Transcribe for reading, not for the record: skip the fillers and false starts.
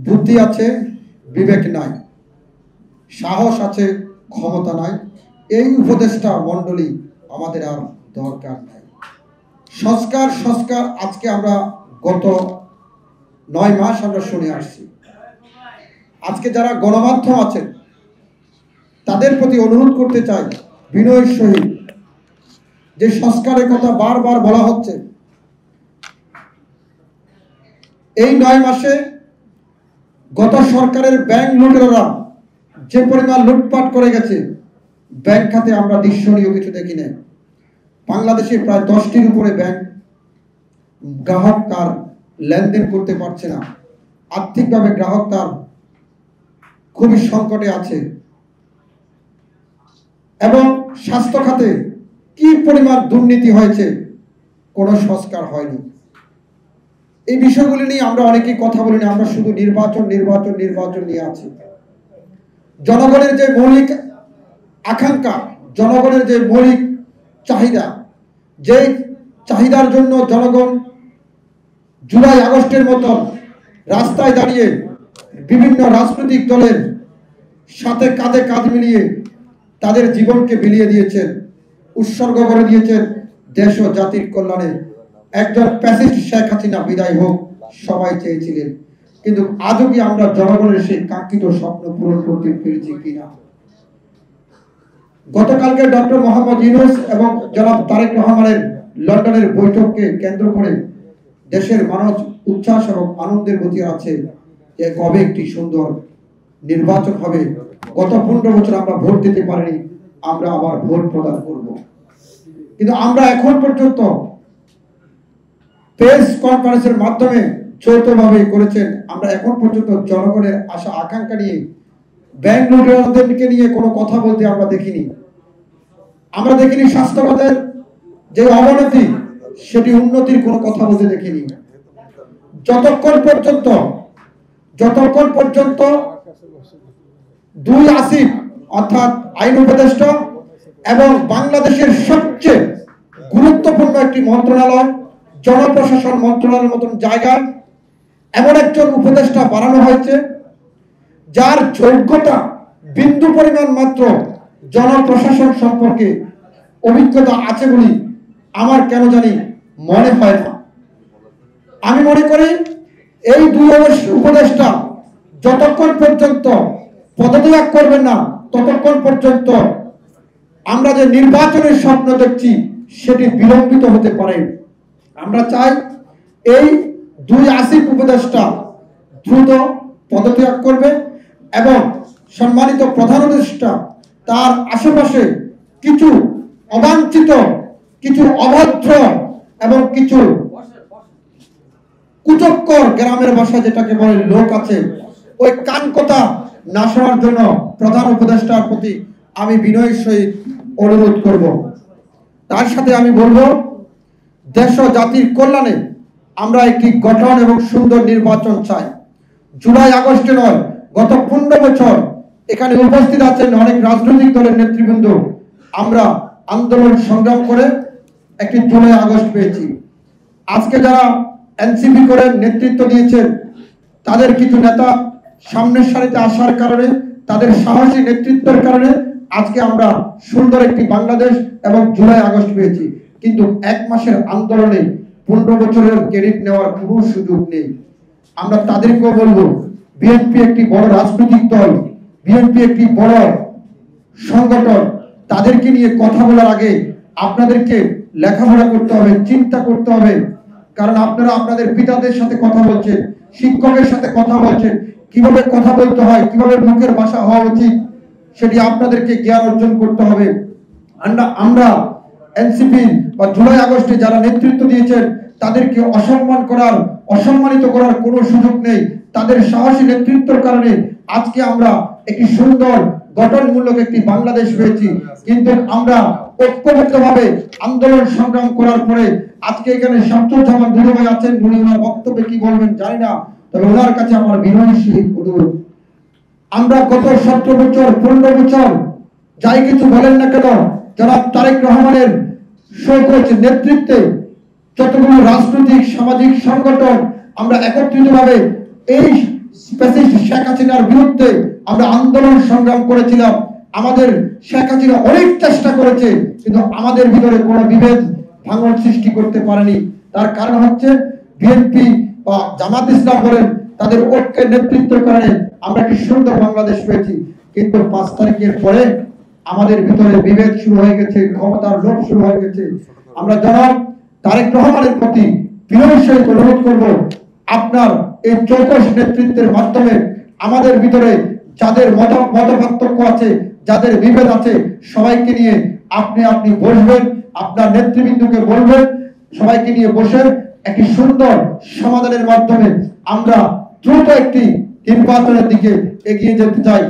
বুদ্ধি আছে, বিবেক নাই, সাহস আছে, ক্ষমতা নাই, এই উপদেষ্টা মণ্ডলী আমাদের আর দরকার নাই। সংস্কার সংস্কার আজকে আমরা গত 9 মাস আমরা শুনে আসছি। আজকে যারা গণমাধ্যম আছেন তাদের প্রতি অনুরোধ করতে চাই বিনয়ের সহিত, যে সংস্কারের কথা বারবার বলা হচ্ছে, এই 9 মাসে গত সরকারের ব্যাংক লুটেরারা যে পরিমাণ লুটপাট করে গেছে, ব্যাংক খাতে আমরা দৃশ্যনীয় কিছু দেখি না। বাংলাদেশে প্রায় 10টির উপরে ব্যাংক গ্রাহক তার লেনদেন করতে পারছে না, আর্থিকভাবে গ্রাহক তার খুবই সংকটে আছে। এবং স্বাস্থ্য খাতে কি পরিমাণ দুর্নীতি হয়েছে, কোনো সংস্কার হয়নি। এই বিষয়গুলি নিয়ে আমরা অনেকেই কথা বলি না, আমরা শুধু নির্বাচন নির্বাচন নির্বাচন নিয়ে আছি। জনগণের যে মৌলিক আকাঙ্ক্ষা, জনগণের যে মৌলিক চাহিদা, যে চাহিদার জন্য জনগণ জুলাই আগস্টের মতন রাস্তায় দাঁড়িয়ে বিভিন্ন রাজনৈতিক দলের সাথে কাঁধে কাঁধ মিলিয়ে তাদের জীবনকে বিলিয়ে দিয়েছেন, উৎসর্গ করে দিয়েছেন দেশ ও জাতির কল্যাণে। একজন ফ্যাসিস্ট শেখ হাসিনা বিদায় হোক সবাই চেয়েছিলেন, কিন্তু আজও কি আমরা জনগণের সেই কাঙ্ক্ষিত স্বপ্ন পূরণ করতে পেরেছি কিনা? গতকালকে ডক্টর মোহাম্মদ ইউনূস এবং জনাব তারেক রহমানের লন্ডনের বৈঠককে কেন্দ্র করে দেশের মানুষ উচ্ছ্বাস এবং আনন্দের গতি আছে যে কবে একটি সুন্দর নির্বাচন হবে। গত 15 বছর আমরা ভোট দিতে পারিনি, আমরা আবার ভোট প্রদান করব। কিন্তু আমরা এখন পর্যন্ত প্রেস কনফারেন্সের মাধ্যমে যৌথভাবে করেছেন, আমরা এখন পর্যন্ত জনগণের আশা আকাঙ্ক্ষা নিয়ে, ব্যাংক লুটেরাদেরকে নিয়ে কোনো কথা বলতে আমরা দেখিনি। আমরা দেখিনি স্বাস্থ্যখাতের যে অবনতি, সেটি উন্নতির কোনো কথা বলতে দেখিনি। যতক্ষণ পর্যন্ত 2 আসিফ অর্থাৎ আইন উপদেষ্টা এবং বাংলাদেশের সবচেয়ে গুরুত্বপূর্ণ একটি মন্ত্রণালয়, জনপ্রশাসন মন্ত্রণালয়ের মতন জায়গায় এমন একজন উপদেষ্টা বাড়ানো হয়েছে যার যোগ্যতা বিন্দু পরিমাণ মাত্র জনপ্রশাসন সম্পর্কে অভিজ্ঞতা আছে বলে আমার কেন জানি মনে হয় না। আমি মনে করি এই 2 উপদেষ্টা যতক্ষণ পর্যন্ত পদত্যাগ করবেন না, ততক্ষণ পর্যন্ত আমরা যে নির্বাচনের স্বপ্ন দেখছি সেটি বিলম্বিত হতে পারে। আমরা চাই এই 2 আসিফ উপদেষ্টা দ্রুত পদত্যাগ করবে এবং সম্মানিত প্রধান উপদেষ্টা তার আশেপাশে কিছু অবাঞ্ছিত, কিছু অভদ্র এবং কিছু কুচক্কর গ্রামের ভাষা যেটাকে বলে লোক আছে, ওই কান কথা না শোনার জন্য প্রধান উপদেষ্টার প্রতি আমি বিনয়ের সহিত অনুরোধ করব। তার সাথে আমি বলবো, দেশ ও জাতির কল্যাণে আমরা একটি গঠন এবং সুন্দর নির্বাচন চাই। জুলাই আগস্টে নয়, গত 15 বছর এখানে উপস্থিত আছেন অনেক রাজনৈতিক দলের নেতৃবৃন্দ। আমরা আন্দোলন সংগ্রাম করে একটি জুলাই আগস্ট পেয়েছি। আজকে যারা এনসিপি করে নেতৃত্ব দিয়েছেন, তাদের কিছু নেতা সামনের সারিতে আসার কারণে, তাদের সাহসী নেতৃত্বের কারণে আজকে আমরা সুন্দর একটি বাংলাদেশ এবং জুলাই আগস্ট পেয়েছি। কিন্তু 1 মাসের আন্দোলনে 15 বছরের ক্রেডিট নেওয়ার কোনো সুযোগ নেই। আমরা তাদেরকেও বলবো, বিএনপি একটি বড় রাজনৈতিক দল, বিএনপি একটি বড় সংগঠন, তাদেরকে নিয়ে কথা বলার আগে আপনাদেরকে লেখাপড়া করতে হবে, চিন্তা করতে হবে। কারণ আপনারা আপনাদের পিতাদের সাথে কথা বলছেন, শিক্ষকের সাথে কথা বলছেন, কিভাবে কথা বলতে হয়, কিভাবে মুখের ভাষা হওয়া উচিত, সেটি আপনাদেরকে জ্ঞান অর্জন করতে হবে। আমরা এনসিপি বা জুলাই আগস্টে যারা নেতৃত্ব দিয়েছেন তাদেরকে অসম্মানিত করার কোনো সুযোগ নেই। তাদের সাহসী নেতৃত্বের কারণে আজকে আমরা একটি সুন্দর গঠনমূলক একটি বাংলাদেশ পেয়েছি। কিন্তু আমরা ঐক্যবদ্ধভাবে আন্দোলন সংগ্রাম করার পরে আজকে এখানে শামসুজ্জামান দুদু ভাই আছেন, উনি ওনার বক্তব্যে কি বলবেন জানি না, তবে ওনার কাছে আমার বিনয়ের সহিত অনুরোধ, আমরা গত 17 বছর 15 বছর যাই কিছু বলেন না কেন, জনাব তারেক রহমানের সৌকোচ নেতৃত্বে যতগুলো রাজনৈতিক সামাজিক সংগঠন আমরা একত্রিতভাবে এই ফ্যাসিস্ট শেখ হাসিনার বিরুদ্ধে আমরা আন্দোলন সংগ্রাম করেছিলাম। আমাদের শেখ হাসিনা অনেক চেষ্টা করেছে, কিন্তু আমাদের ভিতরে কোনো বিভেদ ভাঙন সৃষ্টি করতে পারেনি। তার কারণ হচ্ছে বিএনপি বা জামাত ইসলাম বলেন, তাদের ঐক্যের নেতৃত্বের কারণে আমরা একটি সুন্দর বাংলাদেশ পেয়েছি। কিন্তু 5 তারিখের পরে আমাদের ভিতরে বিভেদ শুরু হয়ে গেছে, ক্ষমতার লোভ শুরু হয়ে গেছে। আমরা জনাব তারেক রহমানের প্রতি বিনয়ের সহিত অনুরোধ করব, আপনার এই চৌকস নেতৃত্বের মাধ্যমে আমাদের ভিতরে যাদের মতপার্থক্য আছে, যাদের বিভেদ আছে, সবাইকে নিয়ে আপনি বসবেন, আপনার নেতৃবৃন্দকে বলবেন, সবাইকে নিয়ে বসে একটি সুন্দর সমাধানের মাধ্যমে আমরা দ্রুত একটি নির্বাচনের দিকে এগিয়ে যেতে চাই।